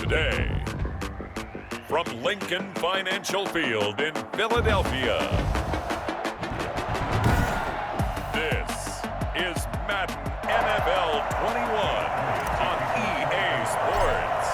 today. From Lincoln Financial Field in Philadelphia, this is Madden NFL 21 on EA Sports.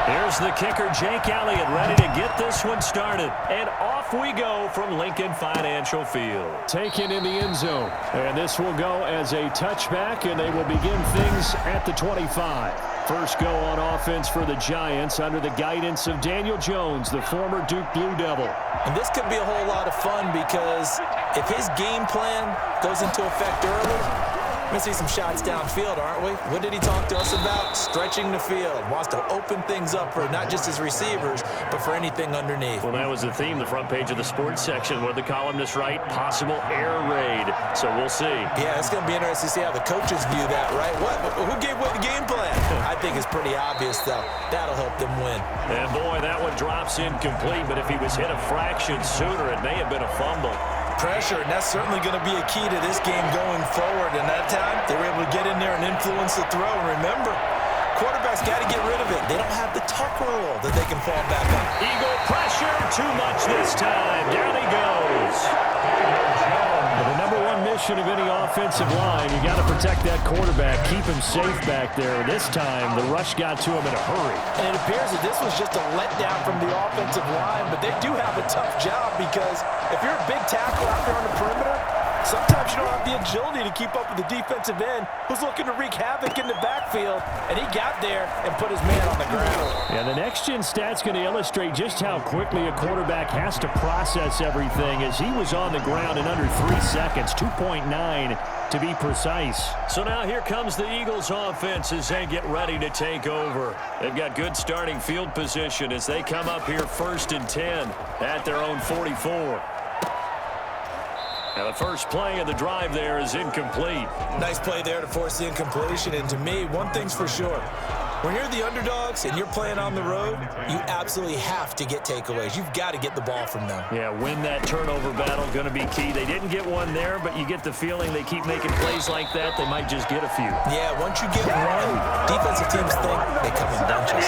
Here's the kicker, Jake Elliott, ready to get this one started. And off we go from Lincoln Financial Field. Taken in the end zone. And this will go as a touchback, and they will begin things at the 25. First go on offense for the Giants under the guidance of Daniel Jones, the former Duke Blue Devil. And this could be a whole lot of fun because if his game plan goes into effect early, we're going to see some shots downfield, aren't we? What did he talk to us about? Stretching the field. Wants to open things up for not just his receivers, but for anything underneath. Well, that was the theme, the front page of the sports section, where the columnists write possible air raid. So we'll see. Yeah, it's going to be interesting to see how the coaches view that, right? Who gave away the game plan? I think it's pretty obvious, though. That'll help them win. And, boy, that one drops incomplete, but if he was hit a fraction sooner, it may have been a fumble. Pressure, and that's certainly going to be a key to this game going forward. And that time, they were able to get in there and influence the throw. And remember, quarterbacks got to get rid of it. They don't have the tuck rule that they can fall back on. Eagle pressure, too much this time. Down he goes. The number one mission of any offensive line, you got to protect that quarterback, keep him safe back there. This time, the rush got to him in a hurry. And it appears that this was just a letdown from the offensive line, but they do have a tough job because if you're a big tackle out there on the perimeter, sometimes you don't have the agility to keep up with the defensive end who's looking to wreak havoc in the backfield, and he got there and put his man on the ground. Yeah, the next-gen stat's going to illustrate just how quickly a quarterback has to process everything as he was on the ground in under 3 seconds, 2.9 to be precise. So now here comes the Eagles offense as they get ready to take over. They've got good starting field position as they come up here 1st and 10 at their own 44. Now the first play of the drive there is incomplete. Nice play there to force the incompletion. And to me, one thing's for sure. When you're the underdogs and you're playing on the road, you absolutely have to get takeaways. You've got to get the ball from them. Yeah, win that turnover battle, going to be key. They didn't get one there, but you get the feeling they keep making plays like that, they might just get a few. Yeah, once you get one, defensive teams think they come in bunches.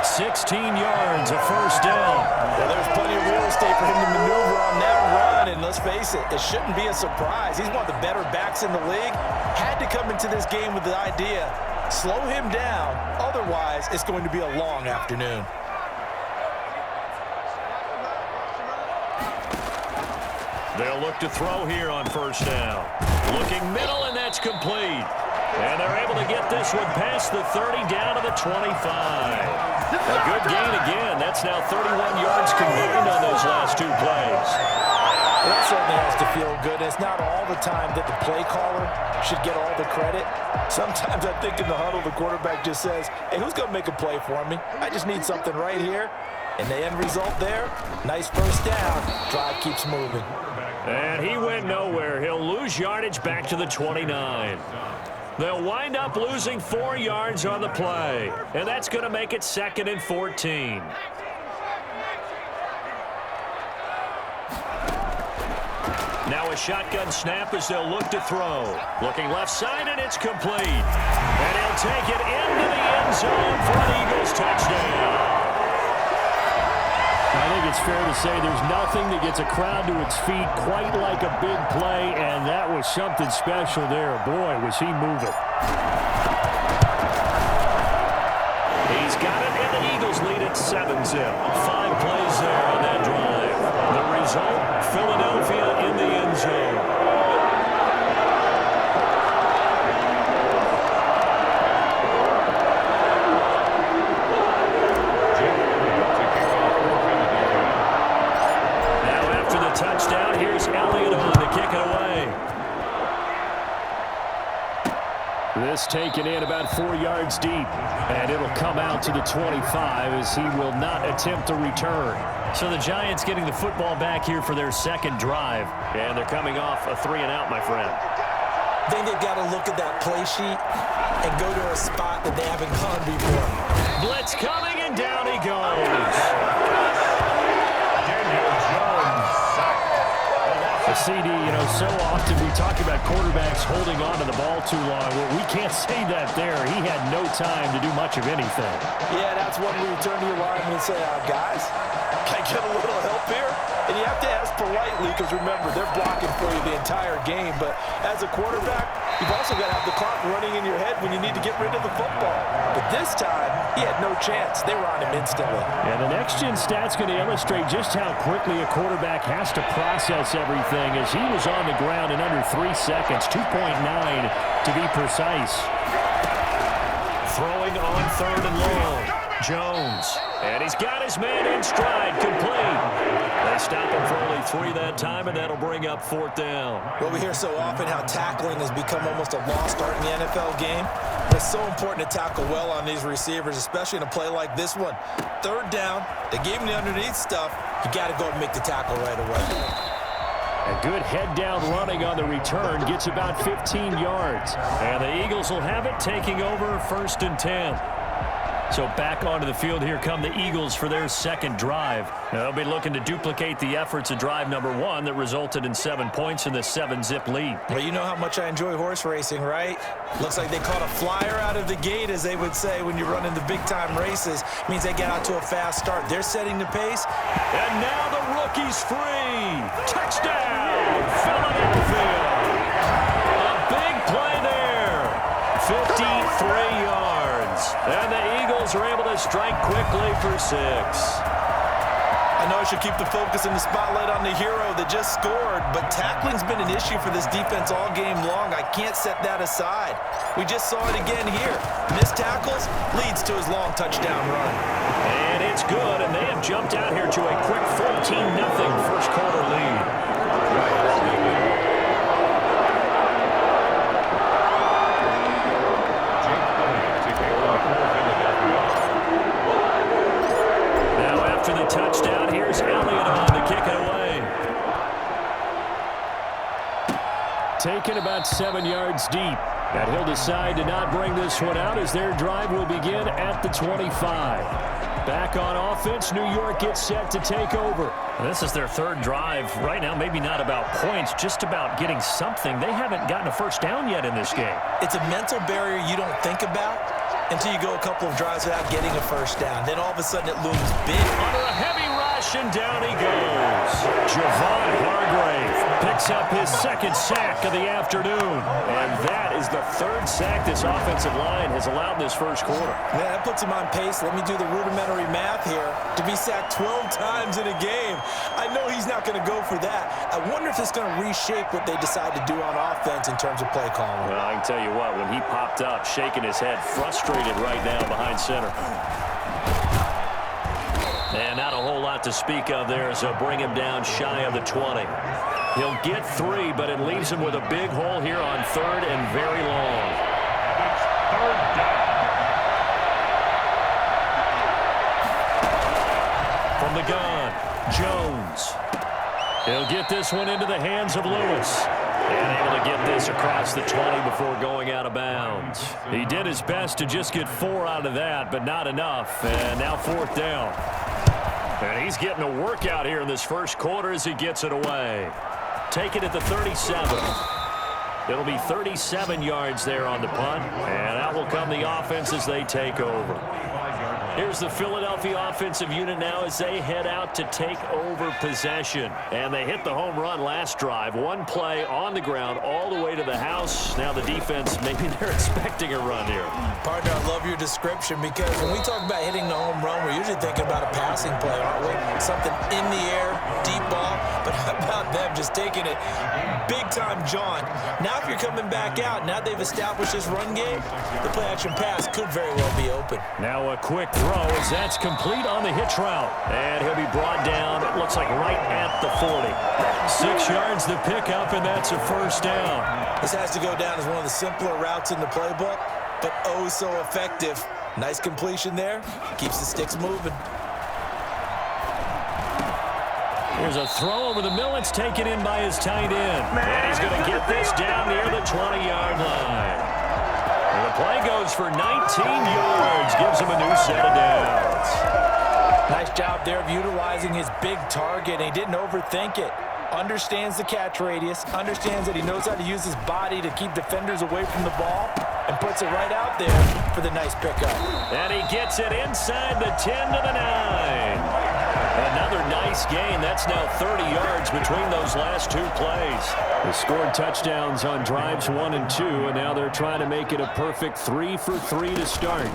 16 yards, a first down. Well, there's plenty of real estate for him to maneuver on that run, and let's face it, it shouldn't be a surprise. He's one of the better backs in the league. Had to come into this game with the idea, slow him down, otherwise it's going to be a long afternoon. They'll look to throw here on first down. Looking middle, and that's complete. And they're able to get this one past the 30 down to the 25. A good gain again. That's now 31 yards combined on those last 2 plays. That certainly has to feel good. It's not all the time that the play caller should get all the credit. Sometimes I think in the huddle, the quarterback just says, hey, who's going to make a play for me? I just need something right here. And the end result there, nice first down. Drive keeps moving. And he went nowhere. He'll lose yardage back to the 29. They'll wind up losing 4 yards on the play. And that's going to make it 2nd and 14. Now a shotgun snap as they'll look to throw. Looking left side, and it's complete. And he'll take it into the end zone for an Eagles touchdown. I think it's fair to say there's nothing that gets a crowd to its feet quite like a big play, and that was something special there. Boy, was he moving. He's got it, and the Eagles lead at 7-0. 5 plays there on that drive. The result, Philadelphia in the end zone. Touchdown. Here's Elliott on to kick it away. This taken in about 4 yards deep, and it'll come out to the 25 as he will not attempt to return. So the Giants getting the football back here for their 2nd drive, and they're coming off a 3-and-out, my friend. I think they've got to look at that play sheet and go to a spot that they haven't gone before. Blitz coming, and down he goes. Well, CD, so often we talk about quarterbacks holding on to the ball too long. Well, we can't say that there. He had no time to do much of anything. Yeah, that's when we turn to your lineman and say, guys, can I get a little help here? And you have to ask politely because, remember, they're blocking for you the entire game. But as a quarterback, you've also got to have the clock running in your head when you need to get rid of the football. But this time, he had no chance. They were on him instantly. And the next-gen stat's going to illustrate just how quickly a quarterback has to process everything, as he was on the ground in under 3 seconds, 2.9 to be precise. Throwing on 3rd and long. Jones. And he's got his man in stride, complete. They stop him for only 3 that time, and that'll bring up 4th down. Well, we hear so often how tackling has become almost a lost art in the NFL game. It's so important to tackle well on these receivers, especially in a play like this one. 3rd down, they gave him the underneath stuff. You got to go and make the tackle right away. A good head-down running on the return gets about 15 yards. And the Eagles will have it, taking over 1st and 10. So back onto the field, here come the Eagles for their second drive. They'll be looking to duplicate the efforts of drive number 1 that resulted in 7 points in the 7-zip lead. Well, you know how much I enjoy horse racing, right? Looks like they caught a flyer out of the gate, as they would say when you're running the big-time races. Means they get out to a fast start. They're setting the pace. And now the rookie's free. Touchdown, Philadelphia. A big play there. 53 yards. And the Eagles are able to strike quickly for 6. I know I should keep the focus and the spotlight on the hero that just scored, but tackling's been an issue for this defense all game long. I can't set that aside. We just saw it again here. Missed tackles leads to his long touchdown run. And it's good, and they have jumped out here to a quick 14-0 first quarter lead. Touchdown. Here's Elliott on to kick it away. Taken about 7 yards deep. And he'll decide to not bring this one out as their drive will begin at the 25. Back on offense, New York gets set to take over. This is their 3rd drive. Right now, maybe not about points, just about getting something. They haven't gotten a first down yet in this game. It's a mental barrier you don't think about until you go a couple of drives without getting a first down. Then all of a sudden it looms big. Under a heavy rush, and down he goes. Javon Hargrave picks up his 2nd sack of the afternoon. And that is the 3rd sack this offensive line has allowed this first quarter. Man, that puts him on pace. Let me do the rudimentary math here. To be sacked 12 times in a game, I know he's not going to go for that. I wonder if it's going to reshape what they decide to do on offense in terms of play calling. Well, I can tell you what, when he popped up, shaking his head, frustrated right now behind center. And not a whole lot to speak of there, so bring him down shy of the 20. He'll get 3, but it leaves him with a big hole here on 3rd and very long. From the gun, Jones. He'll get this one into the hands of Lewis. And able to get this across the 20 before going out of bounds. He did his best to just get 4 out of that, but not enough. And now 4th down. And he's getting a workout here in this first quarter as he gets it away. Take it at the 37. It'll be 37 yards there on the punt. And out will come the offense as they take over. Here's the Philadelphia offensive unit now as they head out to take over possession. And they hit the home run last drive. 1 play on the ground all the way to the house. Now the defense, maybe they're expecting a run here. Partner, I love your description because when we talk about hitting the home run, we're usually thinking about a passing play, aren't we? Something in the air, deep ball. But how about them just taking it big-time jaunt? Now if you're coming back out, now they've established this run game, the play-action pass could very well be open. Now a quick throw as that's complete on the hitch route. And he'll be brought down, it looks like right at the 40. 6 yards the pickup, and that's a first down. This has to go down as one of the simpler routes in the playbook, but oh so effective. Nice completion there. Keeps the sticks moving. Here's a throw over the middle. It's taken in by his tight end. And he's going to get this down near the 20-yard line. And the play goes for 19 yards. Gives him a new set of downs. Nice job there of utilizing his big target. He didn't overthink it. understands the catch radius, understands that he knows how to use his body to keep defenders away from the ball, and puts it right out there for the nice pickup. And he gets it inside the 10 to the 9. Another nice gain. That's now 30 yards between those last two plays. They scored touchdowns on drives 1 and 2, and now they're trying to make it a perfect 3 for 3 to start.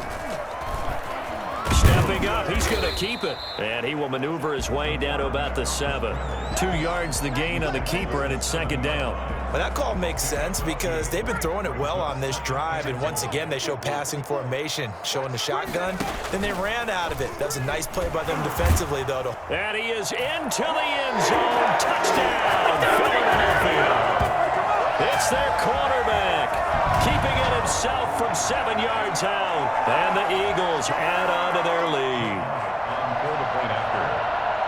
Stepping up, he's going to keep it. And he will maneuver his way down to about the 7. 2 yards the gain on the keeper, and it's second down. Well, that call makes sense because they've been throwing it well on this drive, and once again, they show passing formation, showing the shotgun. Then they ran out of it. That's a nice play by them defensively, though. And he is into the end zone. Touchdown, Philadelphia. It's their quarterback, keeping it himself from 7 yards out. And the Eagles add on to their lead.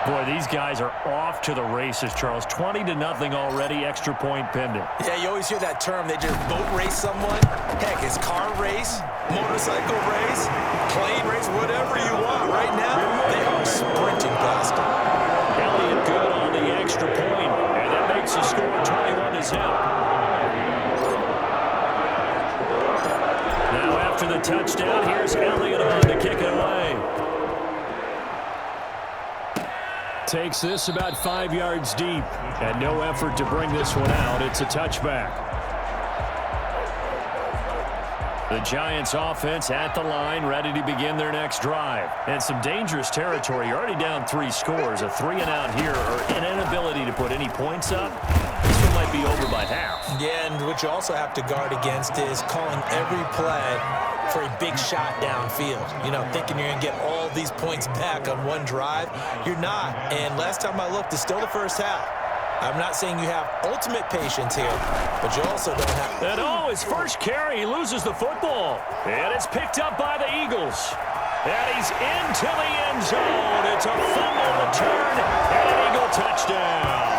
Boy, these guys are off to the races, Charles. 20-0 already, extra point pending. Yeah, you always hear that term. They just boat race someone. Heck, it's car race, motorcycle race, plane race, whatever you want. Right now, they are sprinting past it. Elliott good on the extra point, and that makes the score 21-0. Now after the touchdown, here's Elliott on to kick it away. Takes this about 5 yards deep, and no effort to bring this one out. It's a touchback. The Giants offense at the line, ready to begin their next drive. And some dangerous territory. You're already down 3 scores. A 3-and-out here, or an inability to put any points up. This one might be over by half. Yeah, and what you also have to guard against is calling every play for a big shot downfield. You know, thinking you're going to get all these points back on one drive. You're not. And last time I looked, it's still the first half. I'm not saying you have ultimate patience here, but you also don't have... And his first carry, he loses the football. And it's picked up by the Eagles. And he's into the end zone. It's a fumble return and an Eagle touchdown.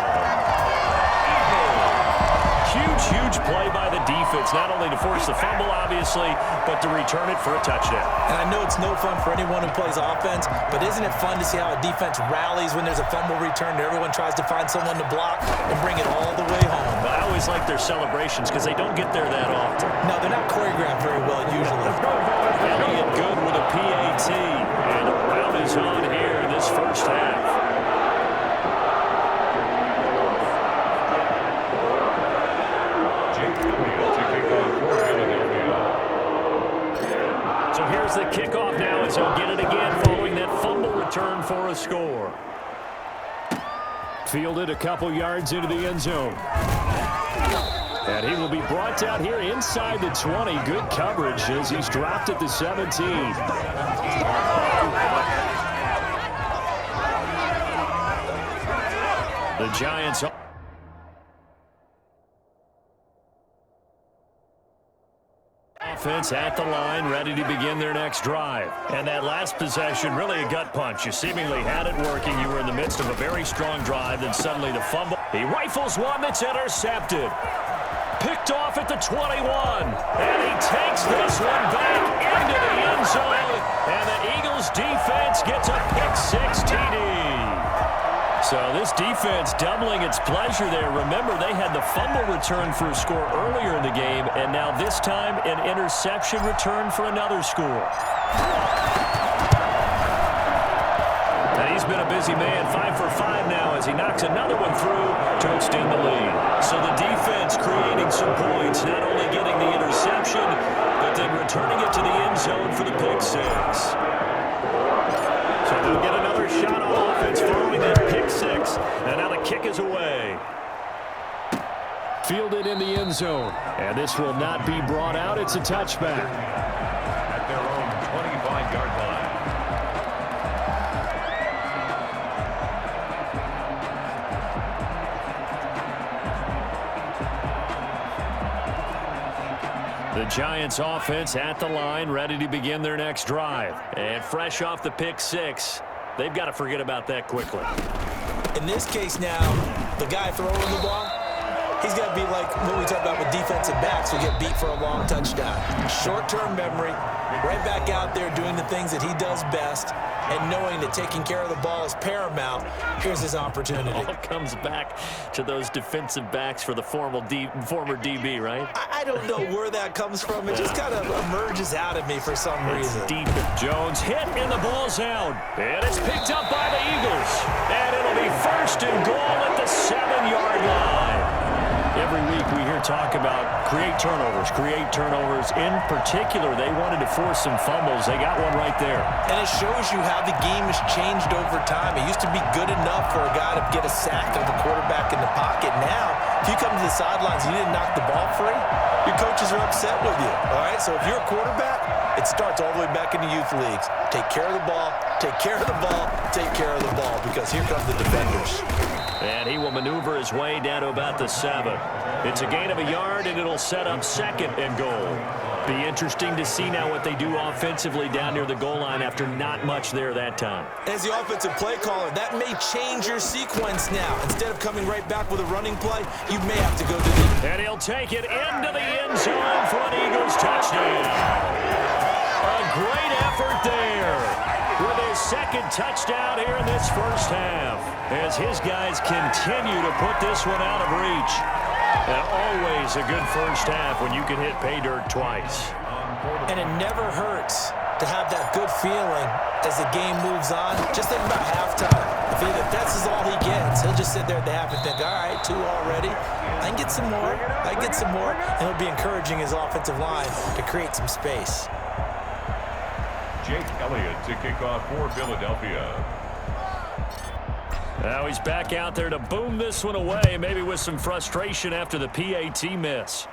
Huge play by the defense, not only to force the fumble, obviously, but to return it for a touchdown. And I know it's no fun for anyone who plays offense, but isn't it fun to see how a defense rallies when there's a fumble return and everyone tries to find someone to block and bring it all the way home? But I always like their celebrations because they don't get there that often. No, they're not choreographed very well usually. Elliott good with a PAT, and a round is on here in this first half. So here's the kickoff now as he'll get it again following that fumble return for a score. Fielded a couple yards into the end zone. And he will be brought down here inside the 20. Good coverage as he's dropped at the 17. The Giants... offense at the line, ready to begin their next drive. And that last possession, really a gut punch. You seemingly had it working. You were in the midst of a very strong drive, then suddenly the fumble. He rifles one that's intercepted. Picked off at the 21. And he takes this one back into the end zone. And the Eagles defense gets a pick-6 TD. So this defense doubling its pleasure there. Remember, they had the fumble return for a score earlier in the game, and now this time an interception return for another score. And he's been a busy man, 5 for 5 now as he knocks another one through to extend the lead. So the defense creating some points, not only getting the interception, but then returning it to the end zone for the pick-6. So they'll get another shot on offense following that pick-6, and now the kick is away. Fielded in the end zone, and this will not be brought out. It's a touchback. At their own 25-yard line. The Giants offense at the line, ready to begin their next drive. And fresh off the pick-6, they've got to forget about that quickly. In this case now, the guy throwing the ball, he's got to be like what we talk about with defensive backs who get beat for a long touchdown. Short-term memory, right back out there doing the things that he does best, and knowing that taking care of the ball is paramount. Here's his opportunity. All comes back to those defensive backs for the former DB, right? I don't know where that comes from. It just kind of emerges out of me for some reason. Deep. Jones hit, and the ball's out. And it's picked up by the Eagles. And it'll be first and goal at the 7-yard line. Every week we hear talk about create turnovers. In particular, they wanted to force some fumbles. They got one right there. And it shows you how the game has changed over time. It used to be good enough for a guy to get a sack of a quarterback in the pocket. Now, if you come to the sidelines and you didn't knock the ball free, your coaches are upset with you. All right? So if you're a quarterback, it starts all the way back in the youth leagues. Take care of the ball, take care of the ball, take care of the ball, because here come the defenders. And he will maneuver his way down to about the 7. It's a gain of a yard, and it'll set up second and goal. Be interesting to see now what they do offensively down near the goal line after not much there that time. As the offensive play caller, that may change your sequence now. Instead of coming right back with a running play, you may have to go to the... And he'll take it into the end zone for an Eagles touchdown. A great effort there with his second touchdown here in this first half, as his guys continue to put this one out of reach. And always a good first half when you can hit pay dirt twice. And it never hurts to have that good feeling as the game moves on. Just think about halftime. If that's all he gets, he'll just sit there at the half and think, all right, 2 already. I can get some more. And he'll be encouraging his offensive line to create some space. Jake Elliott to kick off for Philadelphia. Now he's back out there to boom this one away, maybe with some frustration after the PAT miss.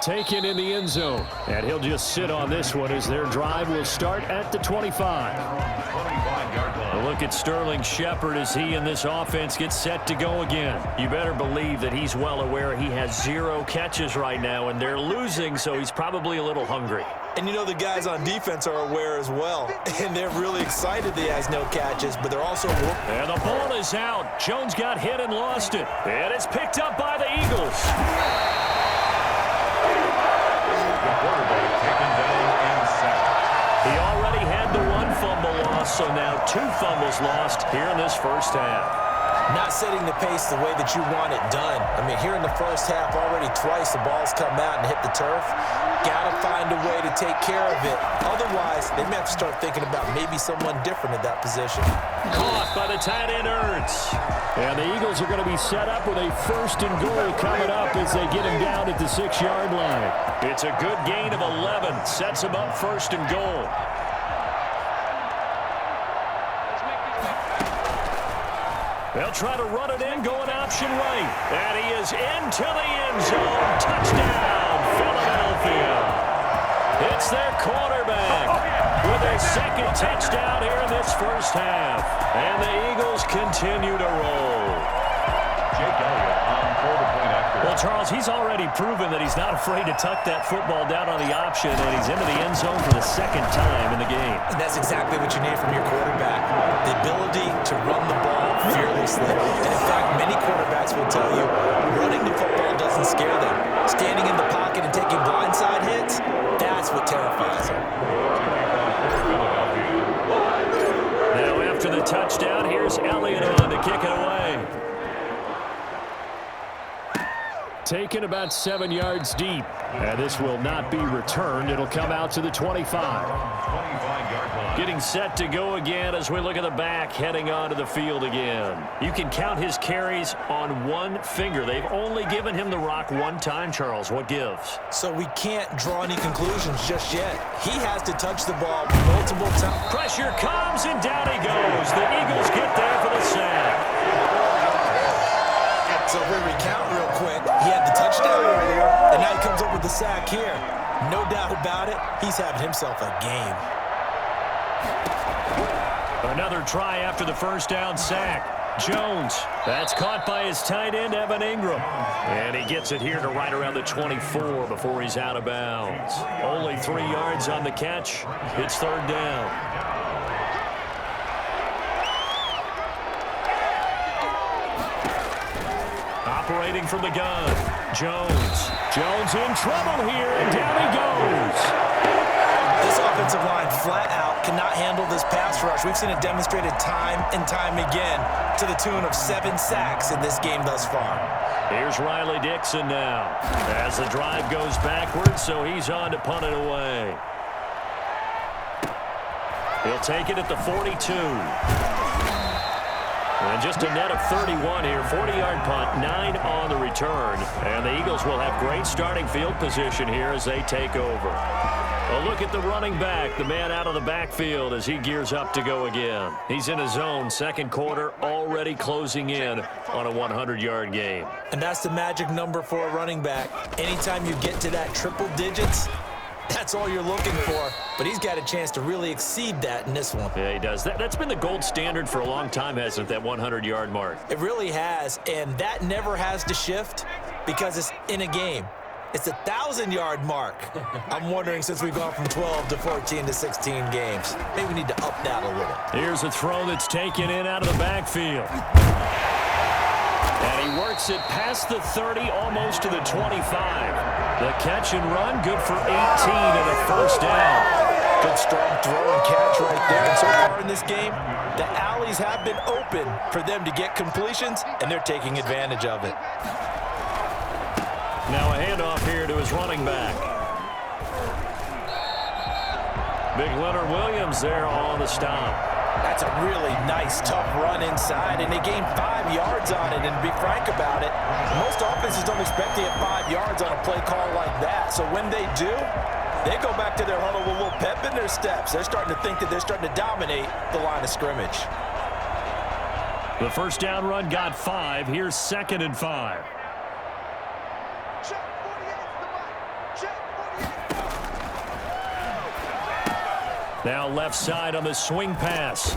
Taken in the end zone. And he'll just sit on this one as their drive will start at the 25. 25-yard line. A look at Sterling Shepard as he and this offense get set to go again. You better believe that he's well aware he has 0 catches right now, and they're losing, so he's probably a little hungry. And you know the guys on defense are aware as well. And they're really excited that he has no catches, but they're also... And the ball is out. Jones got hit and lost it. And it's picked up by the Eagles. The quarterback taken down and sacked. He already had the 1 fumble loss, so now 2 fumbles lost here in this first half. Not setting the pace the way that you want it done. I mean, here in the first half, already twice the ball's come out and hit the turf. Got to find a way to take care of it. Otherwise, they may have to start thinking about maybe someone different at that position. Caught by the tight end, Ertz. And the Eagles are going to be set up with a first and goal coming up as they get him down at the 6-yard line. It's a good gain of 11. Sets him up first and goal. They'll try to run it in, going option right. And he is into the end zone. Touchdown, Philadelphia. It's their quarterback with their second touchdown here in this first half. And the Eagles continue to roll. Jake Elliott on for the point after. Well, Charles, he's already proven that he's not afraid to tuck that football down on the option, and he's into the end zone for the second time in the game. And that's exactly what you need from your quarterback. The ability to run the ball fearlessly. And in fact, many quarterbacks will tell you running the football doesn't scare them. Standing in the pocket and taking blindside hits, that's what terrifies them. Now after the touchdown, here's Elliott on to kick it away. Taken about 7 yards deep. And this will not be returned. It'll come out to the 25. 25-yard line. Getting set to go again as we look at the back heading onto the field again. You can count his carries on 1 finger. They've only given him the rock 1 time, Charles. What gives? So we can't draw any conclusions just yet. He has to touch the ball multiple times. Pressure comes and down he goes. The Eagles get there for the sack. So if we recount real quick, he had the touchdown earlier, and now he comes up with the sack here. No doubt about it, he's having himself a game. Another try after the first down sack. Jones, that's caught by his tight end, Evan Ingram. And he gets it here to right around the 24 before he's out of bounds. Only 3 yards on the catch. It's 3rd down. Operating from the gun, Jones in trouble here, and down he goes. This offensive line flat out cannot handle this pass rush. We've seen it demonstrated time and time again to the tune of 7 sacks in this game thus far. Here's Riley Dixon now as the drive goes backwards, so he's on to punt it away. He'll take it at the 42. And just a net of 31 here, 40-yard punt, 9 on the return. And the Eagles will have great starting field position here as they take over. A look at the running back, the man out of the backfield as he gears up to go again. He's in his zone, second quarter, already closing in on a 100-yard game. And that's the magic number for a running back. Anytime you get to that triple digits, that's all you're looking for. But he's got a chance to really exceed that in this one. Yeah, he does. That's been the gold standard for a long time, hasn't it, that 100-yard mark? It really has, and that never has to shift because it's in a game. It's a 1,000-yard mark. I'm wondering, since we've gone from 12 to 14 to 16 games, maybe we need to up that a little. Here's a throw that's taken in out of the backfield. And he works it past the 30, almost to the 25. The catch and run, good for 18 and a first down. Good strong throw and catch right there. And so far in this game, the alleys have been open for them to get completions, and they're taking advantage of it. Now a handoff here to his running back. Big Leonard Williams there on the stop. That's a really nice, tough run inside, and they gained 5 yards on it. And to be frank about it, most offenses don't expect to get 5 yards on a play call like that. So when they do, they go back to their huddle with a little pep in their steps. They're starting to think that they're starting to dominate the line of scrimmage. The first down run got 5. Here's 2nd and 5. Now left side on the swing pass.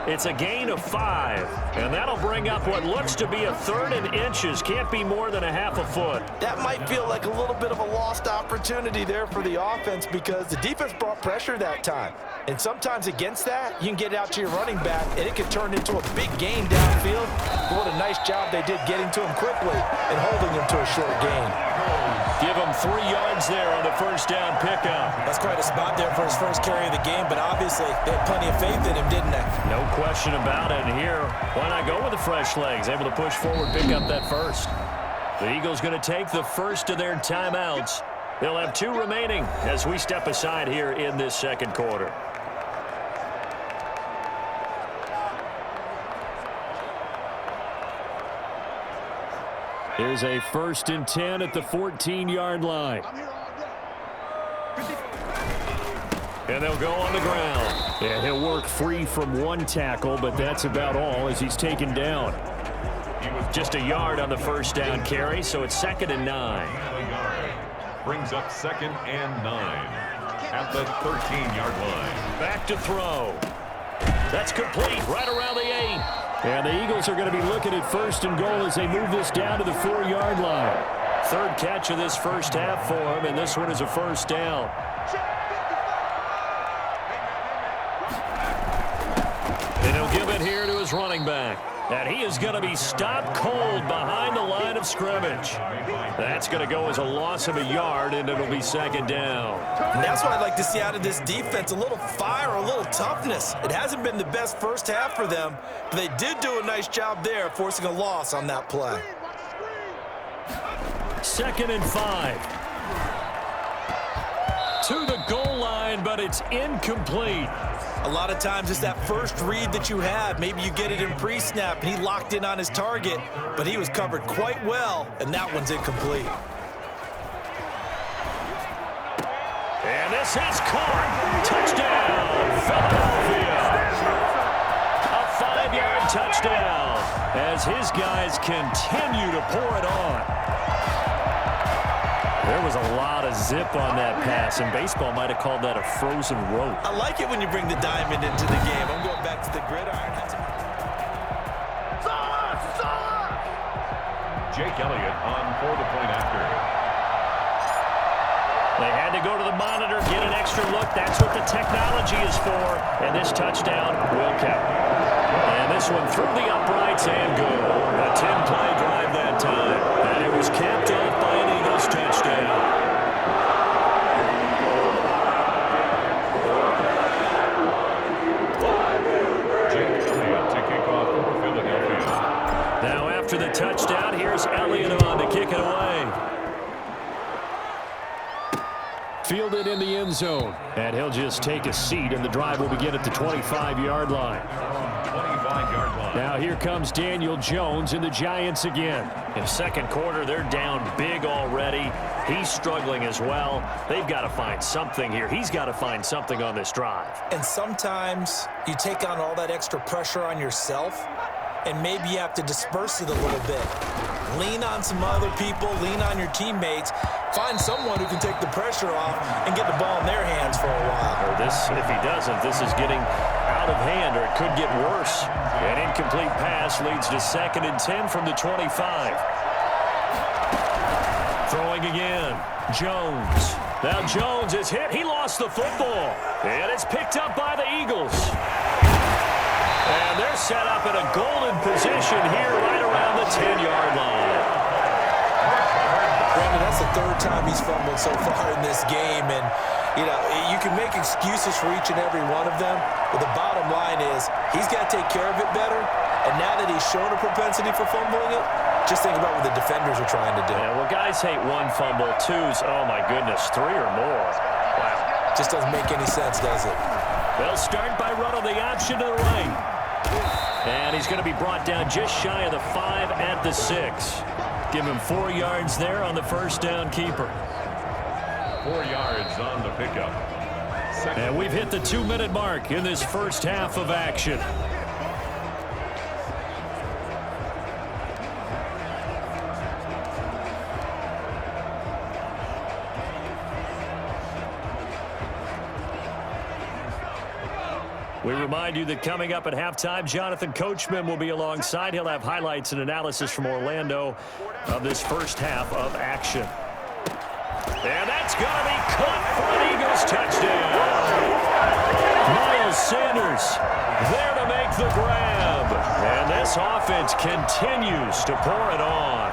It's a gain of 5, and that'll bring up what looks to be a 3rd and inches. Can't be more than a half a foot. That might feel like a little bit of a lost opportunity there for the offense because the defense brought pressure that time. And sometimes against that, you can get out to your running back, and it could turn into a big gain downfield. But what a nice job they did getting to him quickly and holding him to a short gain. Give him 3 yards there on the first down pickup. That's quite a spot there for his first carry of the game, but obviously they had plenty of faith in him, didn't they? No question about it. And here, why not go with the fresh legs? Able to push forward, pick up that first. The Eagles going to take the first of their timeouts. They'll have 2 remaining as we step aside here in this second quarter. Here's a 1st and 10 at the 14-yard line. And they'll go on the ground. And he'll work free from 1 tackle, but that's about all as he's taken down. Just a yard on the first down carry, so it's 2nd and 9. Brings up 2nd and 9 at the 13-yard line. Back to throw. That's complete right around the 8. And the Eagles are going to be looking at 1st and goal as they move this down to the 4-yard line. 3rd catch of this first half for him, and this one is a first down. And he'll give it here to his running back. And he is going to be stopped cold behind the line of scrimmage. That's going to go as a loss of a yard, and it'll be 2nd down. And that's what I'd like to see out of this defense, a little fire, a little toughness. It hasn't been the best first half for them, but they did do a nice job there, forcing a loss on that play. 2nd and 5. To the goal line, but it's incomplete. A lot of times it's that first read that you have. Maybe you get it in pre-snap, and he locked in on his target, but he was covered quite well, and that one's incomplete. And this is caught. Touchdown, Philadelphia. A 5-yard touchdown as his guys continue to pour it on. There was a lot of zip on that pass, and baseball might have called that a frozen rope. I like it when you bring the diamond into the game. I'm going back to the gridiron. Jake Elliott on for the point after. They had to go to the monitor, get an extra look. That's what the technology is for. And this touchdown will count. And this one through the uprights and good. A 10-play drive that time. And it was capped off by an Eagles touchdown. the touchdown. Here's Elliott on to kick it away. Fielded in the end zone. And he'll just take a seat, and the drive will begin at the 25-yard line. 25-yard line. Now here comes Daniel Jones and the Giants again. In second quarter, they're down big already. He's struggling as well. They've got to find something here. He's got to find something on this drive. And sometimes you take on all that extra pressure on yourself, and maybe you have to disperse it a little bit. Lean on some other people, lean on your teammates, find someone who can take the pressure off and get the ball in their hands for a while. Or this, if he doesn't, this is getting out of hand, or it could get worse. An incomplete pass leads to 2nd and 10 from the 25. Throwing again, Jones. Now Jones is hit. He lost the football. And it's picked up by the Eagles. And they're set up in a golden position here right around the 10-yard line. Brandon, that's the third time he's fumbled so far in this game. And, you know, you can make excuses for each and every one of them. But the bottom line is he's got to take care of it better. And now that he's shown a propensity for fumbling it, just think about what the defenders are trying to do. Yeah, well, guys hate one fumble, twos, oh, my goodness, 3 or more. Wow. Just doesn't make any sense, does it? They'll start by running the option to the right. And he's going to be brought down just shy of the 5 at the 6. Give him 4 yards there on the first down keeper. 4 yards on the pickup. And we've hit the 2-minute mark in this first half of action. We remind you that coming up at halftime, Jonathan Coachman will be alongside. He'll have highlights and analysis from Orlando of this first half of action. And that's going to be caught for an Eagles touchdown. Miles Sanders there to make the grab. And this offense continues to pour it on.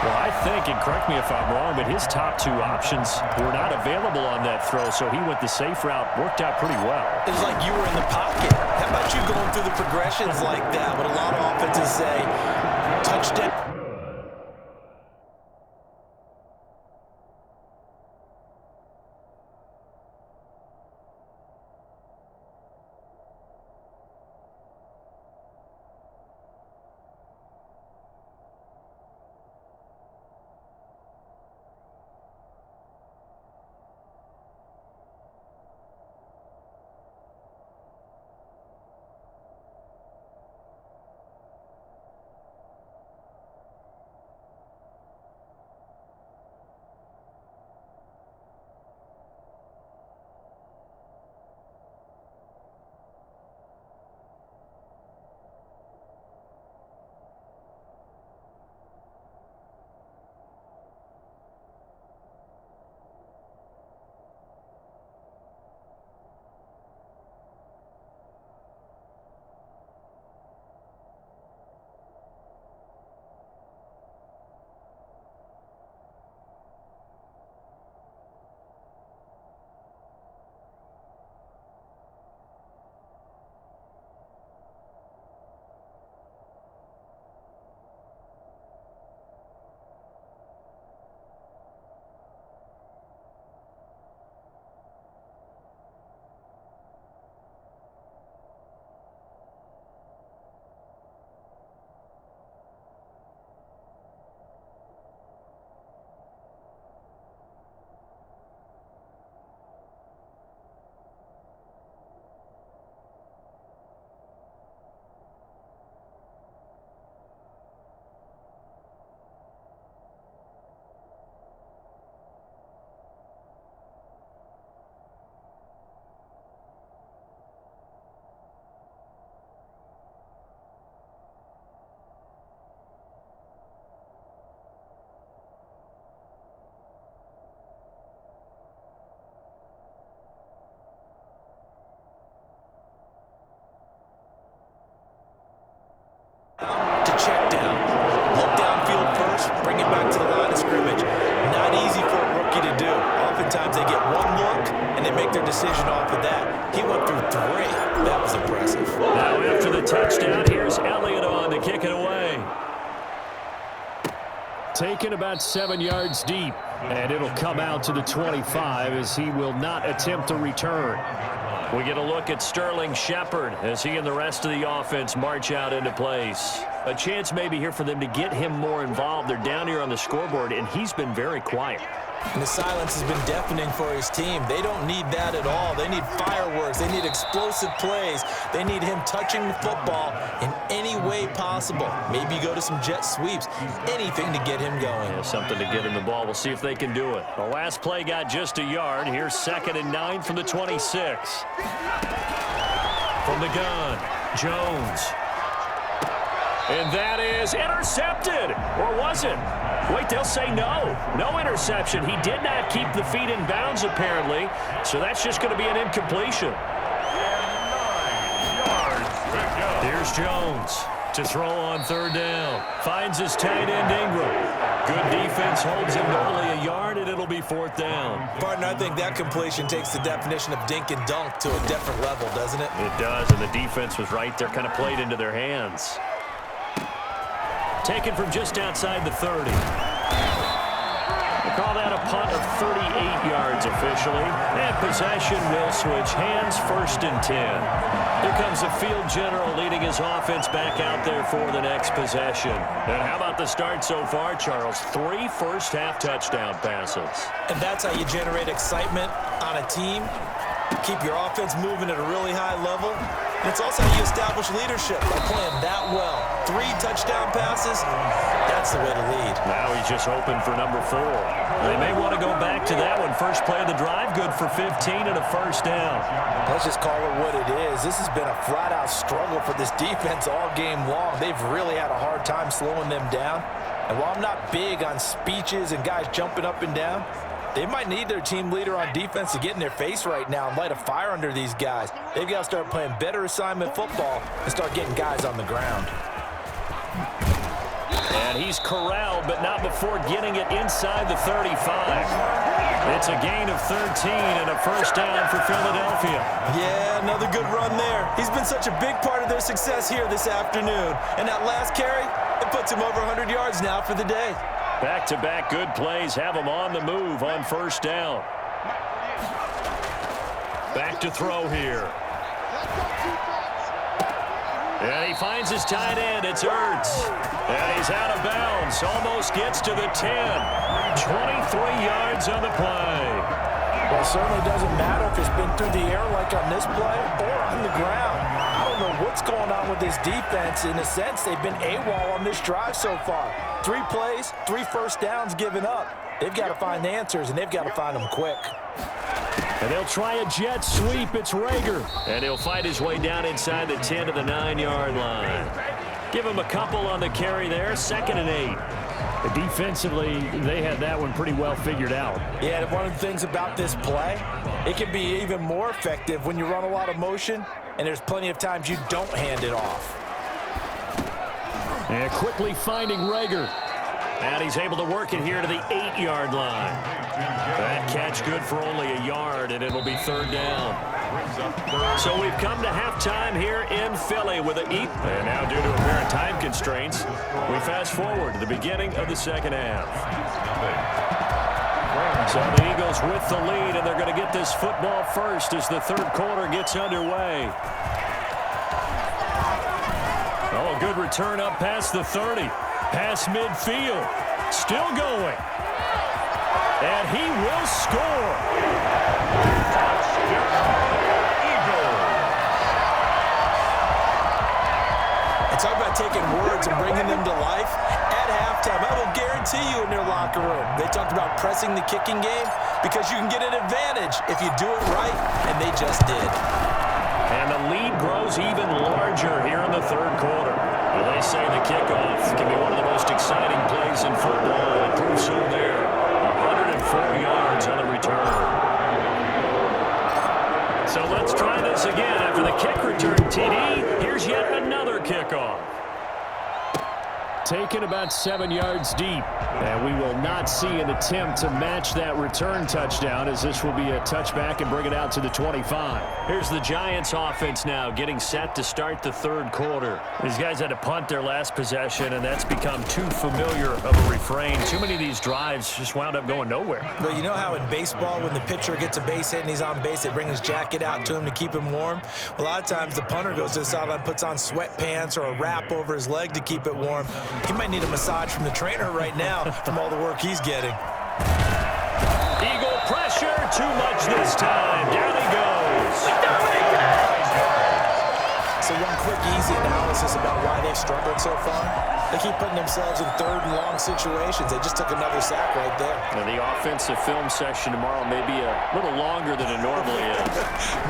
Well, I think, and correct me if I'm wrong, but his top 2 options were not available on that throw, so he went the safe route. Worked out pretty well. It was like you were in the pocket. How about you going through the progressions like that? What a lot of offenses say, touchdown. To check down. Look downfield first, bring it back to the line of scrimmage. Not easy for a rookie to do. Oftentimes they get one look and they make make their decision off of that. He went through 3. That was impressive. Now after the touchdown, here's Elliott on to kick it away. Taken about 7 yards deep, and it'll come out to the 25 as he will not attempt to return. We get a look at Sterling Shepard as he and the rest of the offense march out into place. A chance maybe here for them to get him more involved. They're down here on the scoreboard, and he's been very quiet. And the silence has been deafening for his team. They don't need that at all. They need fireworks. They need explosive plays. They need him touching the football in any way possible. Maybe go to some jet sweeps. Anything to get him going. Yeah, something to get him the ball. We'll see if they can do it. The last play got just a yard. Here's 2nd and 9 from the 26. From the gun, Jones. And that is intercepted. Or was it? Wait, they'll say no. No interception. He did not keep the feet in bounds, apparently. So that's just going to be an incompletion. Here's Jones to throw on 3rd down. Finds his tight end, Ingram. Good defense holds him to only a yard, and it'll be 4th down. Partner, I think that completion takes the definition of dink and dunk to a different level, doesn't it? It does, and the defense was right there, kind of played into their hands. Taken from just outside the 30. They call that a punt of 38 yards officially. And possession will switch hands, 1st and 10. Here comes the field general leading his offense back out there for the next possession. And how about the start so far, Charles? 3 first-half touchdown passes. And that's how you generate excitement on a team. Keep your offense moving at a really high level. And it's also how you establish leadership by playing that well. 3 touchdown passes, that's the way to lead. Now he's just hoping for number 4. They may want to go back to that one. First play of the drive, good for 15 and a 1st down. Let's just call it what it is. This has been a flat-out struggle for this defense all game long. They've really had a hard time slowing them down. And while I'm not big on speeches and guys jumping up and down, they might need their team leader on defense to get in their face right now and light a fire under these guys. They've got to start playing better assignment football and start getting guys on the ground. And he's corralled, but not before getting it inside the 35. It's a gain of 13 and a 1st down for Philadelphia. Yeah, another good run there. He's been such a big part of their success here this afternoon. And that last carry, it puts him over 100 yards now for the day. Back-to-back good plays have him on the move on 1st down. Back to throw here. And he finds his tight end. It's Ertz. And he's out of bounds. Almost gets to the 10. 23 yards on the play. Well, it certainly doesn't matter if it's been through the air like on this play or on the ground. I don't know what's going on with this defense. In a sense, they've been AWOL on this drive so far. 3 plays, 3 first downs given up. They've got to find the answers, and they've got to find them quick. And they'll try a jet sweep. It's Rager. And he'll fight his way down inside the 10 to the 9-yard line. Give him a couple on the carry there. 2nd and 8. Defensively, they had that one pretty well figured out. Yeah, and one of the things about this play, it can be even more effective when you run a lot of motion, and there's plenty of times you don't hand it off. And quickly finding Rager. And he's able to work it here to the 8-yard line. That catch good for only a yard, and it'll be 3rd down. So we've come to halftime here in Philly with a And now, due to apparent time constraints, we fast forward to the beginning of the 2nd half. So the Eagles with the lead, and they're going to get this football first as the 3rd quarter gets underway. Oh, good return up past the 30. Past midfield. Still going. And he will score. Talk about taking words and bringing them to life. At halftime, I will guarantee you in their locker room, they talked about pressing the kicking game because you can get an advantage if you do it right, and they just did. And the lead grows even larger here in the 3rd quarter. Well, they say the kickoff can be one of the most exciting plays in football. It proves so there. 104 yards on the return. So let's try this again. After the kick return TD, here's yet another kickoff. taken about 7 yards deep. And we will not see an attempt to match that return touchdown, as this will be a touchback and bring it out to the 25. Here's the Giants offense now getting set to start the third quarter. These guys had to punt their last possession, and that's become too familiar of a refrain. Too many of these drives just wound up going nowhere. But you know how in baseball, when the pitcher gets a base hit and he's on base, they bring his jacket out to him to keep him warm? Well, a lot of times the punter goes to the sideline, puts on sweatpants or a wrap over his leg to keep it warm. He might need a massage from the trainer right now from all the work he's getting. Eagle pressure, too much this time. Down he goes. So one quick, easy analysis about why they've struggled so far. They keep putting themselves in third and long situations. They just took another sack right there. Now, the offensive film session tomorrow may be a little longer than it normally is.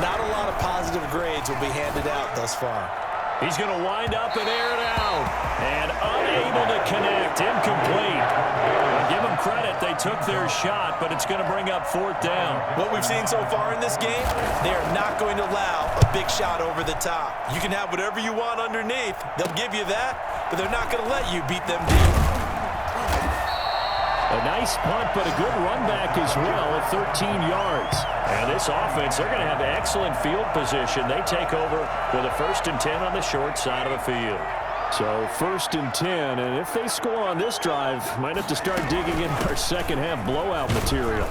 Not a lot of positive grades will be handed out thus far. He's going to wind up and air it out. And unable to connect. Incomplete. I'll give them credit. They took their shot, but it's going to bring up fourth down. What we've seen so far in this game, they are not going to allow a big shot over the top. You can have whatever you want underneath. They'll give you that, but they're not going to let you beat them deep. A nice punt, but a good run back as well at 13 yards. And this offense, they're going to have excellent field position. They take over with a 1st and 10 on the short side of the field. So 1st and 10, and if they score on this drive, might have to start digging in our second half blowout material.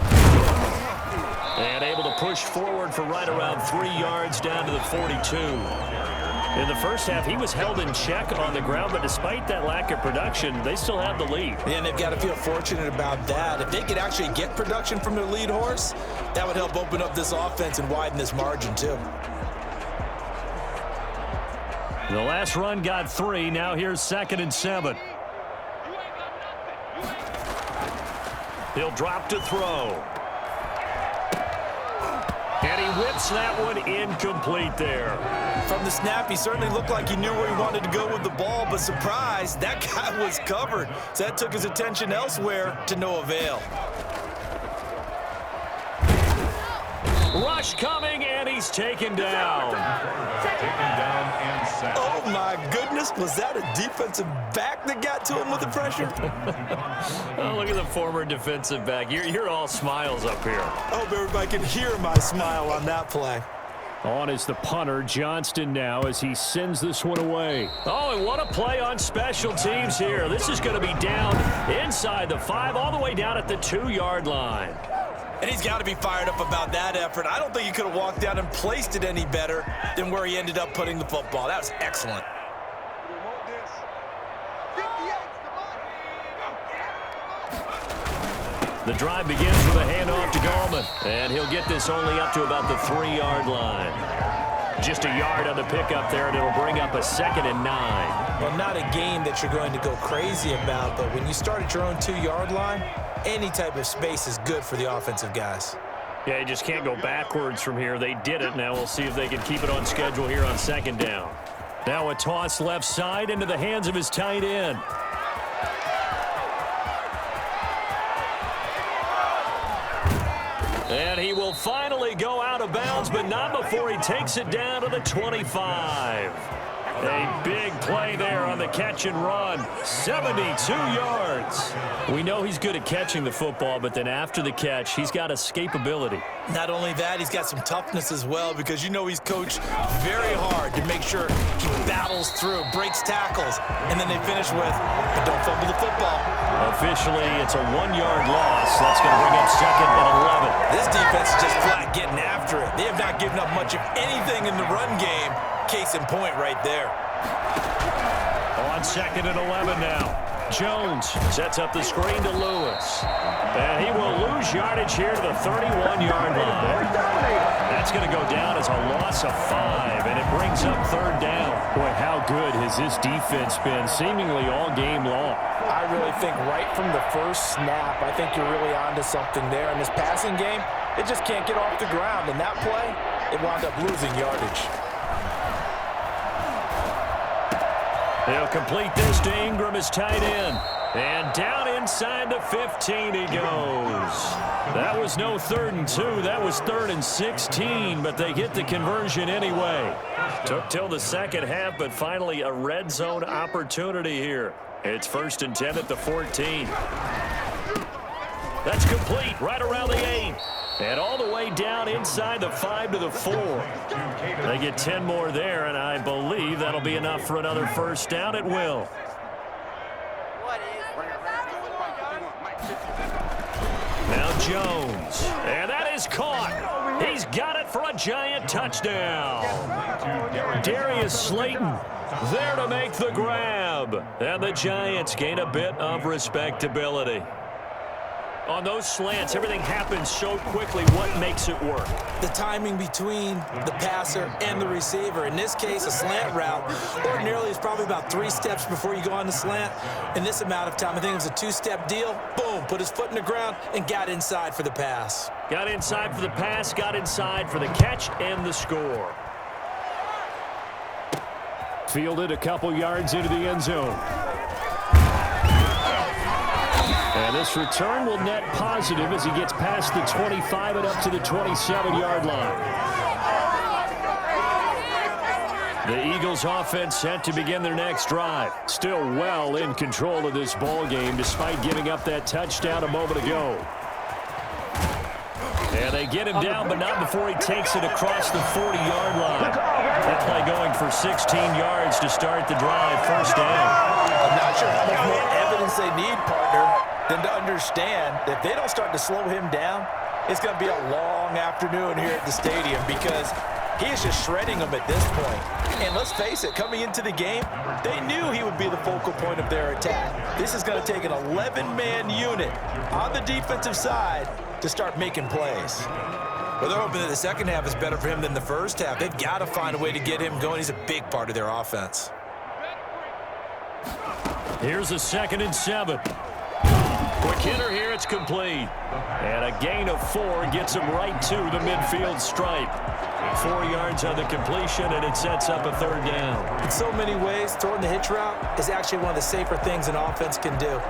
And able to push forward for right around 3 yards down to the 42. In the first half, he was held in check on the ground, but despite that lack of production, they still have the lead. And they've got to feel fortunate about that. If they could actually get production from their lead horse, that would help open up this offense and widen this margin too. The last run got 3. Now here's 2nd and 7. He'll drop to throw. And he whips that one incomplete there. From the snap, he certainly looked like he knew where he wanted to go with the ball, but surprise, that guy was covered. So that took his attention elsewhere to no avail. Rush coming, and he's taken down. And sacked. Oh, my goodness. Was that a defensive back that got to him with the pressure? Oh, look at the former defensive back. You're all smiles up here. I hope everybody can hear my smile on that play. On is the punter, Johnston, now as he sends this one away. Oh, and what a play on special teams here. This is going to be down inside the 5, all the way down at the 2-yard line. And he's got to be fired up about that effort. I don't think he could have walked down and placed it any better than where he ended up putting the football. That was excellent. The drive begins with a handoff to Gallman. And he'll get this only up to about the 3-yard line. Just a yard on the pickup there, and it'll bring up a 2nd and 9. Well, not a game that you're going to go crazy about, but when you start at your own 2-yard line, any type of space is good for the offensive guys. Yeah, you just can't go backwards from here. They did it. Now we'll see if they can keep it on schedule here on 2nd down. Now a toss left side into the hands of his tight end. And he will finally go out of bounds, but not before he takes it down to the 25. A big play there on the catch and run. 72 yards. We know he's good at catching the football, but then after the catch, he's got escapability. Not only that, he's got some toughness as well, because you know he's coached very hard to make sure he battles through, breaks tackles, and then they finish with, but don't fumble the football. Officially, it's a 1-yard loss. That's going to bring up 2nd and 11. This defense is just flat getting after it. They have not given up much of anything in the run game. Case in point right there. On 2nd and 11 now. Jones sets up the screen to Lewis. And he will lose yardage here to the 31-yard line. That's going to go down as a loss of 5, and it brings up 3rd down. Boy, how good has this defense been seemingly all game long? I really think right from the first snap, I think you're really onto something there. In this passing game, it just can't get off the ground. And that play, it wound up losing yardage. They'll complete this to Ingram as tight end. And down inside the 15 he goes. That was no 3rd and 2. That was 3rd and 16, but they get the conversion anyway. Took till the second half, but finally a red zone opportunity here. It's 1st and 10 at the 14. That's complete right around the 8. And all the way down inside the 5 to the 4. They get 10 more there, and I believe that'll be enough for another first down. It will. Now Jones. And that is caught. He's got it for a Giant touchdown. Darius Slayton there to make the grab. And the Giants gain a bit of respectability. On those slants, everything happens so quickly. What makes it work? The timing between the passer and the receiver. In this case, a slant route ordinarily is probably about 3 steps before you go on the slant. In this amount of time, I think it was a 2-step deal. Boom, put his foot in the ground and got inside for the pass. Got inside for the pass, got inside for the catch and the score. Fielded a couple yards into the end zone. And this return will net positive as he gets past the 25 and up to the 27-yard line. The Eagles offense set to begin their next drive. Still well in control of this ball game despite giving up that touchdown a moment ago. And they get him down, but not before he takes it across the 40-yard line. That play going for 16 yards to start the drive. First down. I'm not sure how much more evidence they need, partner, than to understand that if they don't start to slow him down, it's going to be a long afternoon here at the stadium because he is just shredding them at this point. And let's face it, coming into the game, they knew he would be the focal point of their attack. This is going to take an 11-man unit on the defensive side to start making plays. Well, they're hoping that the second half is better for him than the first half. They've got to find a way to get him going. He's a big part of their offense. Here's a 2nd and 7. Quick hitter here, it's complete. And a gain of 4 gets him right to the midfield stripe. 4 yards on the completion, and it sets up a 3rd down. In so many ways, throwing the hitch route is actually one of the safer things an offense can do.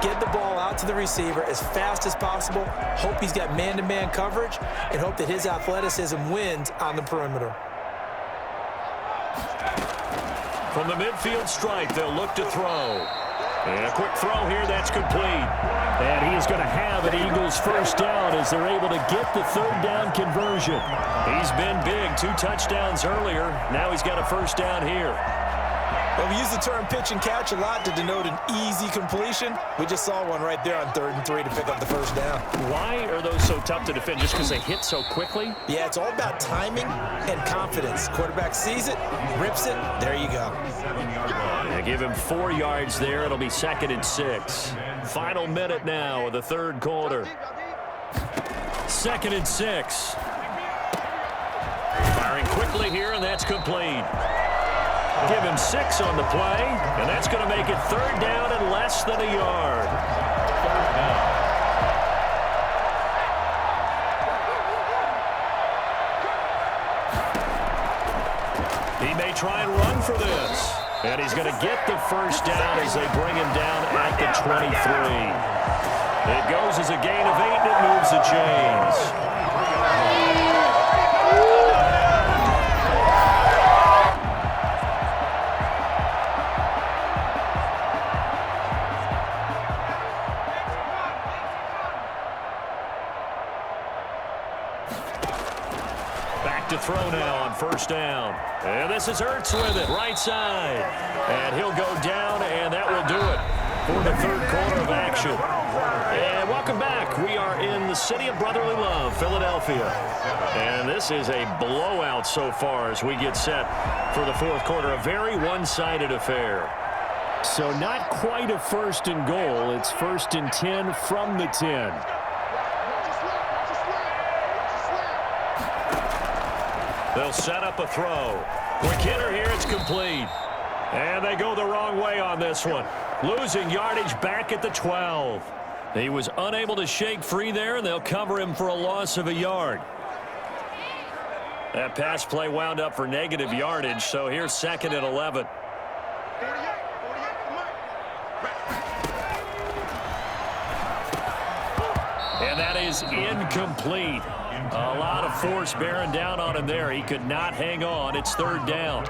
Get the ball out to the receiver as fast as possible, hope he's got man-to-man coverage, and hope that his athleticism wins on the perimeter. From the midfield stripe, they'll look to throw. And a quick throw here, that's complete. And he is going to have an Eagles first down as they're able to get the 3rd down conversion. He's been big, 2 touchdowns earlier. Now he's got a first down here. Well, we use the term pitch and catch a lot to denote an easy completion. We just saw one right there on 3rd and 3 to pick up the first down. Why are those so tough to defend? Just because they hit so quickly? Yeah, it's all about timing and confidence. Quarterback sees it, rips it, there you go. They give him 4 yards there. It'll be 2nd and 6. Final minute now of the 3rd quarter. 2nd and 6. Firing quickly here, and that's complete. Give him 6 on the play, and that's going to make it 3rd down and less than a yard. He may try and run for this. And he's going to get the first down as they bring him down at the 23. It goes as a gain of 8, and it moves the chains. Back to throw now on first down. And this is Ertz with it, right side. And he'll go down, and that will do it for the 3rd quarter of action. And welcome back. We are in the city of brotherly love, Philadelphia. And this is a blowout so far as we get set for the 4th quarter. A very one-sided affair. So not quite a 1st and goal. It's 1st and 10 from the 10. They'll set up a throw. Quick hitter here, it's complete. And they go the wrong way on this one. Losing yardage back at the 12. He was unable to shake free there, and they'll cover him for a loss of a yard. That pass play wound up for negative yardage, so here's 2nd and 11. And that is incomplete. A lot of force bearing down on him there. He could not hang on. It's third down.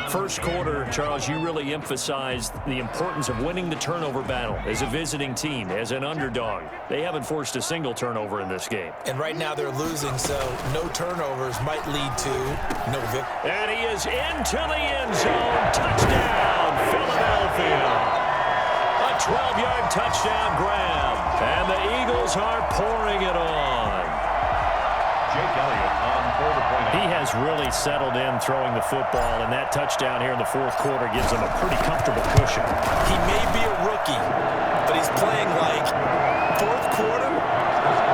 First quarter, Charles, you really emphasized the importance of winning the turnover battle as a visiting team, as an underdog. They haven't forced a single turnover in this game. And right now they're losing, so no turnovers might lead to no victory. And he is into the end zone. Touchdown, Philadelphia. A 12-yard touchdown grab. And the Eagles are pouring it on. Jake Elliott on for the point. He has really settled in throwing the football, and that touchdown here in the fourth quarter gives him a pretty comfortable cushion. He may be a rookie, but he's playing like fourth quarter,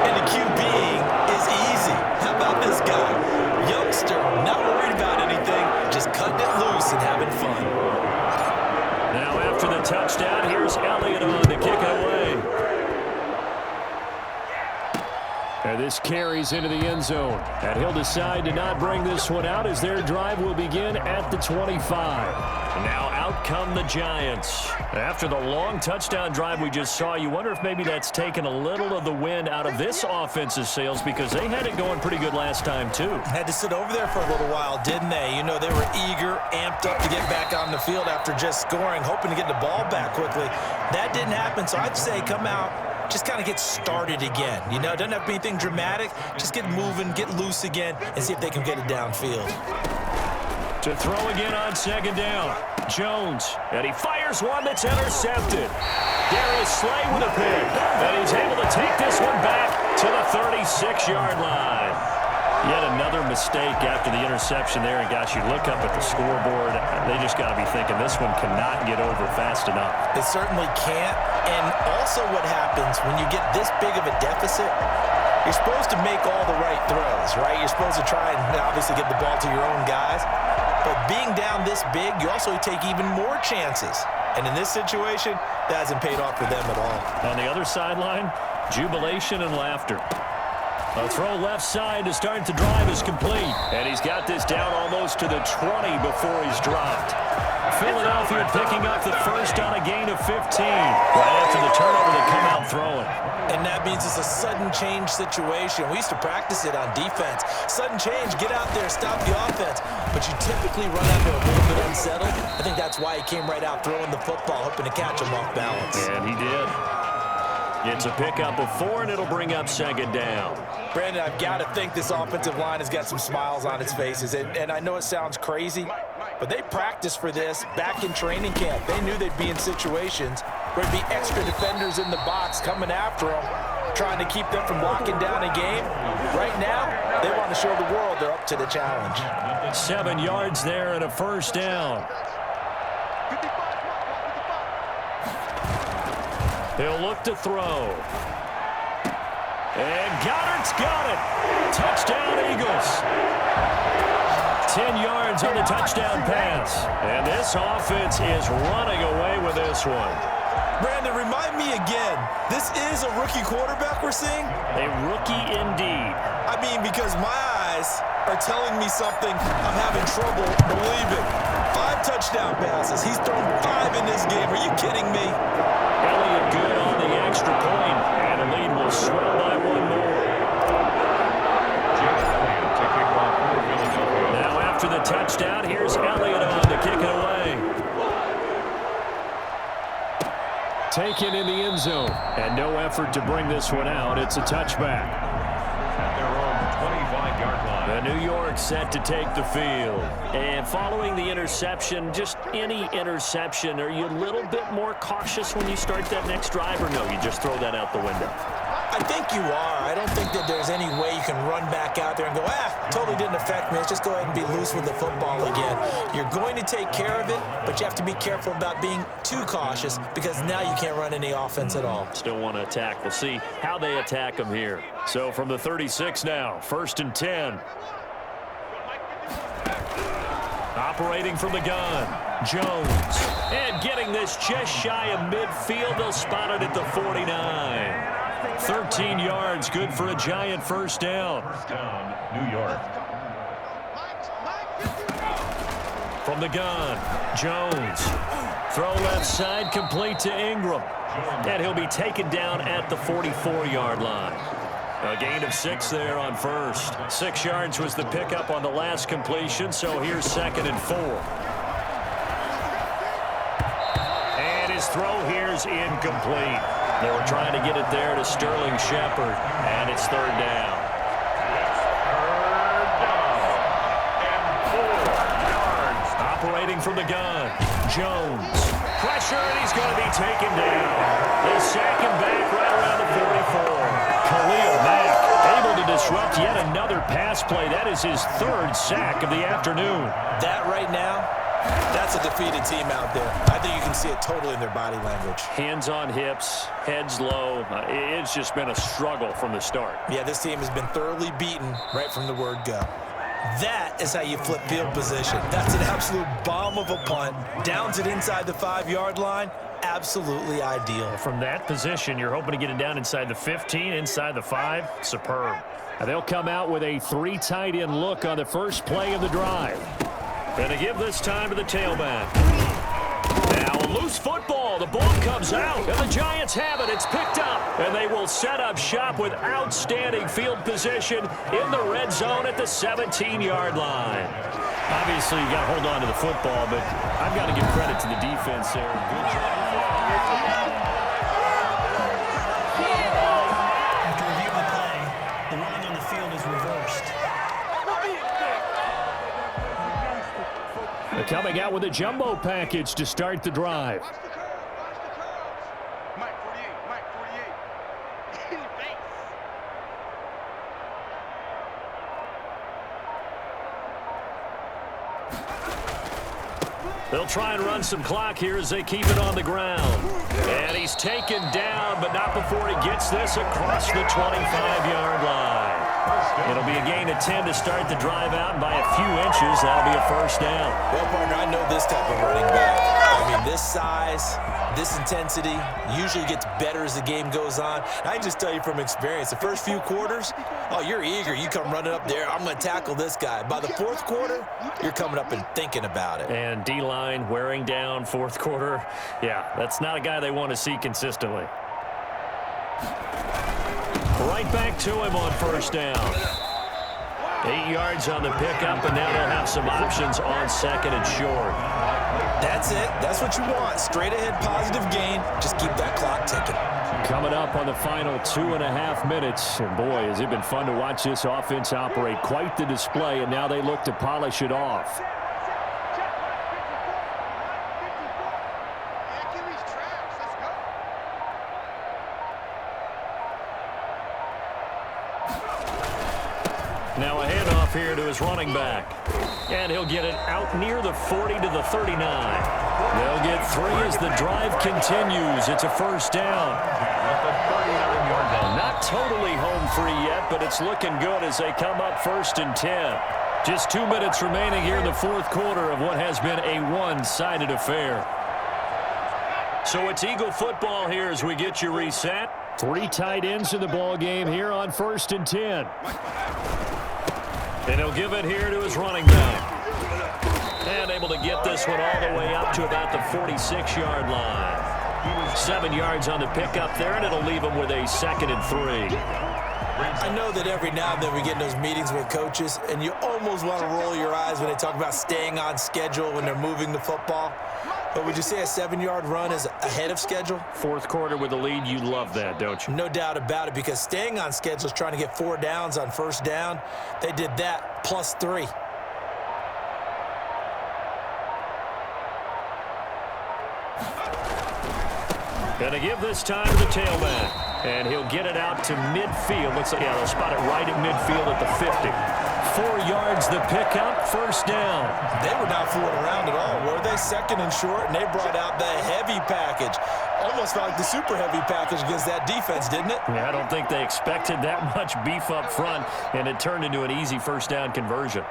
and the QBing is easy. How about this guy? Youngster, not worried about anything, just cutting it loose and having fun. Now after the touchdown, here's Elliott on to kick it away. And this carries into the end zone. And he'll decide to not bring this one out as their drive will begin at the 25. Now out come the Giants. After the long touchdown drive we just saw, you wonder if maybe that's taken a little of the wind out of this offense's sails, because they had it going pretty good last time too. Had to sit over there for a little while, didn't they? You know, they were eager, amped up to get back on the field after just scoring, hoping to get the ball back quickly. That didn't happen, so I'd say come out, just kind of get started again. You know, it doesn't have to be anything dramatic. Just get moving, get loose again, and see if they can get it downfield. To throw again on second down. Jones, and he fires one that's intercepted. Darius Slay with a pick, and he's able to take this one back to the 36-yard line. Yet another mistake after the interception there, and gosh, you look up at the scoreboard, they just got to be thinking this one cannot get over fast enough. It certainly can't, and also what happens when you get this big of a deficit, you're supposed to make all the right throws, right? You're supposed to try and obviously get the ball to your own guys, but being down this big, you also take even more chances. And in this situation, that hasn't paid off for them at all. On the other sideline, jubilation and laughter. A throw left side to start the drive is complete. And he's got this down almost to the 20 before he's dropped. Philadelphia picking up the first on a gain of 15. Right after the turnover, they come out throwing. And that means it's a sudden change situation. We used to practice it on defense. Sudden change, get out there, stop the offense. But you typically run out there a little bit unsettled. I think that's why he came right out throwing the football, hoping to catch him off balance. And he did. It's a pickup of 4, and it'll bring up second down. Brandon, I've got to think this offensive line has got some smiles on its faces. And I know it sounds crazy, but they practiced for this back in training camp. They knew they'd be in situations where there'd be extra defenders in the box coming after them, trying to keep them from locking down a game. Right now, they want to show the world they're up to the challenge. 7 yards there and a first down. He'll look to throw. And Goddard's got it. Touchdown, Eagles. 10 yards on the touchdown pass. And this offense is running away with this one. Brandon, remind me again, this is a rookie quarterback we're seeing? A rookie indeed. I mean, because my eyes are telling me something I'm having trouble believing. 5 touchdown passes. He's thrown 5 in this game. Are you kidding me? Elliott good on the extra point, and the lead will swell by 1 more. Now after the touchdown, here's Elliott on to kick it away. Taken in the end zone, and no effort to bring this one out. It's a touchback. At their own 25-yard line. The New York set to take the field. And following the interception, just any interception, are you a little bit more cautious when you start that next drive, or no, you just throw that out the window? I think you are. I don't think that there's any way you can run back out there and go, totally didn't affect me. Let's just go ahead and be loose with the football again. You're going to take care of it, but you have to be careful about being too cautious, because now you can't run any offense at all. Still want to attack. We'll see how they attack them here. So from the 36 now, 1st and 10. Operating from the gun, Jones. And getting this just shy of midfield. They'll spot it at the 49. 13 yards, good for a Giant first down. First down, New York. From the gun, Jones. Throw left side, complete to Ingram. And he'll be taken down at the 44-yard line. A gain of 6 there on first. 6 yards was the pickup on the last completion, so here's 2nd and 4. And his throw here's incomplete. They were trying to get it there to Sterling Shepard, and it's 3rd down. Operating from the gun, Jones. Pressure, and he's going to be taken down. They sack him back right around the 44. Khalil Mack able to disrupt yet another pass play. That is his 3rd sack of the afternoon. That right now, that's a defeated team out there. I think you can see it totally in their body language. Hands on hips, heads low. It's just been a struggle from the start. Yeah, this team has been thoroughly beaten right from the word go. That is how you flip field position. That's an absolute bomb of a punt. Downs it inside the 5-yard line. Absolutely ideal. From that position, you're hoping to get it down inside the 15, inside the 5. Superb. And they'll come out with a 3 tight end look on the first play of the drive. And to give this time to the tailback. Now a loose football. The ball comes out, and the Giants have it. It's picked up, and they will set up shop with outstanding field position in the red zone at the 17-yard line. Obviously, you got to hold on to the football, but I've got to give credit to the defense there. Good job. After review the play, the running on the field is reversed. They're coming out with a jumbo package to start the drive. They'll try and run some clock here as they keep it on the ground. And he's taken down, but not before he gets this across the 25-yard line. It'll be a gain of 10 to start the drive out, and by a few inches, that'll be a 1st down. Well, partner, I know this type of running back. I mean, this size, this intensity usually gets better as the game goes on. And I can just tell you from experience, the first few quarters, oh, you're eager. You come running up there, I'm going to tackle this guy. By the 4th quarter, you're coming up and thinking about it. And D-line wearing down 4th quarter. Yeah, that's not a guy they want to see consistently. Right back to him on 1st down. 8 yards on the pickup, and now they'll have some options on 2nd and short. That's it. That's what you want. Straight ahead positive gain. Just keep that clock ticking. Coming up on the final 2.5 minutes. And boy, has it been fun to watch this offense operate. Quite the display, and now they look to polish it off. Now a handoff here to his running back. And he'll get it out near the 40 to the 39. They'll get 3 as the drive continues. It's a 1st down. Not totally home free yet, but it's looking good as they come up 1st and 10. Just 2 minutes remaining here in the 4th quarter of what has been a one-sided affair. So it's Eagle football here as we get you reset. 3 tight ends in the ball game here on 1st and 10. And he'll give it here to his running back. And able to get this one all the way up to about the 46-yard line. 7 yards on the pickup there, and it'll leave him with a 2nd and 3. I know that every now and then we get in those meetings with coaches, and you almost want to roll your eyes when they talk about staying on schedule when they're moving the football. But would you say a 7-yard run is ahead of schedule? 4th quarter with the lead, you love that, don't you? No doubt about it, because staying on schedule is trying to get 4 downs on 1st down. They did that plus 3. Gonna give this time to the tailback. And he'll get it out to midfield. Looks like, yeah, they'll spot it right at midfield at the 50. 4 yards the pickup, 1st down. They were not fooling around at all, were they? 2nd and short, and they brought out the heavy package. Almost felt like the super heavy package against that defense, didn't it? Yeah, I don't think they expected that much beef up front, and it turned into an easy 1st down conversion.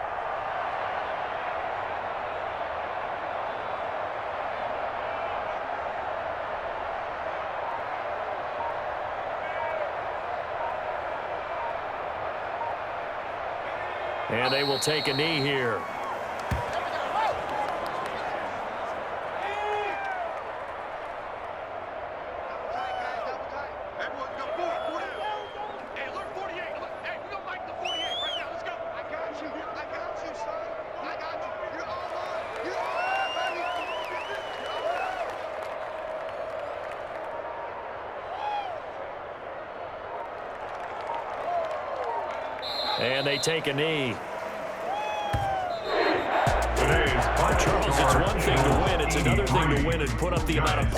And they will take a knee here. And they take a knee. Today's Charles, it's one thing to win. It's another thing to win and put up the amount of